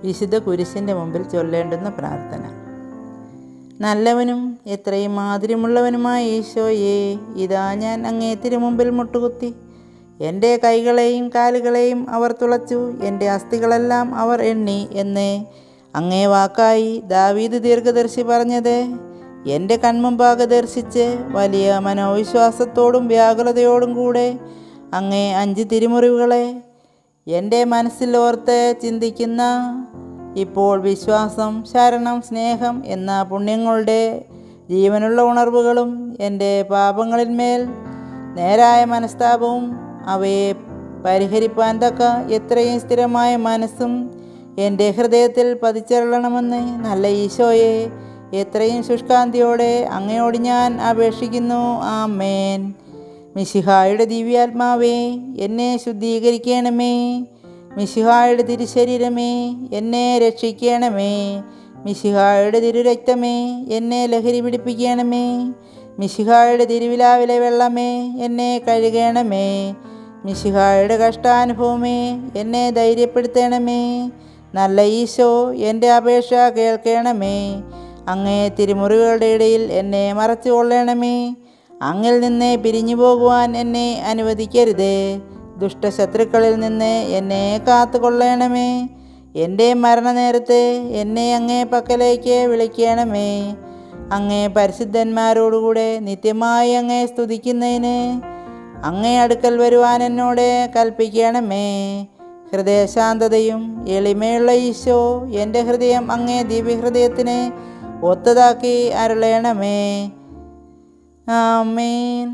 വിശുദ്ധ കുരിശിൻ്റെ മുമ്പിൽ ചൊല്ലേണ്ടുന്ന പ്രാർത്ഥന. നല്ലവനും എത്രയും മാധുര്യമുള്ളവനുമായ ഈശോയെ, ഇതാ ഞാൻ അങ്ങേ തിരുമുമ്പിൽ മുട്ടുകുത്തി. എൻ്റെ കൈകളെയും കാലുകളെയും അവർ തുളച്ചു, എൻ്റെ അസ്ഥികളെല്ലാം അവർ എണ്ണി എന്ന് അങ്ങേ വാക്കായി ദാവീദ് ദീർഘദർശി പറഞ്ഞത് എൻ്റെ കൺമുമ്പാകെ ദർശിച്ച് വലിയ മനോവിശ്വാസത്തോടും വ്യാകുലതയോടും കൂടെ അങ്ങേ 5 തിരുമുറിവുകളെ എൻ്റെ മനസ്സിൽ ഓർത്ത് ചിന്തിക്കുന്ന ഇപ്പോൾ വിശ്വാസം, ശരണം, സ്നേഹം എന്ന പുണ്യങ്ങളുടെ ജീവനുള്ള ഉണർവുകളും എൻ്റെ പാപങ്ങളിന്മേൽ നേരായ മനസ്താപവും അവയെ പരിഹരിപ്പാൻ തക്ക എത്രയും സ്ഥിരമായ മനസ്സും എൻ്റെ ഹൃദയത്തിൽ പതിച്ചരുളണമെന്ന് നല്ല ഈശോയെ, എത്രയും ശുഷ്കാന്തിയോടെ അങ്ങയോട് ഞാൻ അപേക്ഷിക്കുന്നു. ആമേൻ. മിശിഹായുടെ ദിവ്യാത്മാവേ, എന്നെ ശുദ്ധീകരിക്കണമേ. മിശിഹായുടെ തിരുശരീരമേ, എന്നെ രക്ഷിക്കണമേ. മിശിഹായുടെ തിരുരക്തമേ, എന്നെ ലഹരി പിടിപ്പിക്കണമേ. മിശിഹായുടെ തിരുവിലാവിലെ വെള്ളമേ, എന്നെ കഴുകണമേ. മിശിഹായുടെ കഷ്ടാനുഭവമേ, എന്നെ ധൈര്യപ്പെടുത്തണമേ. നല്ല ഈശോ, എൻ്റെ അപേക്ഷ കേൾക്കണമേ. അങ്ങേ തിരുമുറികളുടെ ഇടയിൽ എന്നെ മറച്ചു കൊള്ളണമേ. അങ്ങിൽ നിന്ന് പിരിഞ്ഞു പോകുവാൻ എന്നെ അനുവദിക്കരുതേ. ദുഷ്ടശത്രുക്കളിൽ നിന്ന് എന്നെ കാത്തുകൊള്ളണമേ. എൻ്റെ മരണനേരത്ത് എന്നെ അങ്ങേ പക്കലേക്ക് വിളിക്കണമേ. അങ്ങേ പരിശുദ്ധന്മാരോടുകൂടെ നിത്യമായി അങ്ങേ സ്തുതിക്കുന്നതിന് അങ്ങേ അടുക്കൽ വരുവാൻ എന്നോട് കൽപ്പിക്കണമേ. ഹൃദയശാന്തതയും എളിമയുള്ള ഈശോ, എൻ്റെ ഹൃദയം അങ്ങേ ദിവ്യഹൃദയത്തിന് ഒത്തതാക്കി അരുളണമേ. ആമേൻ.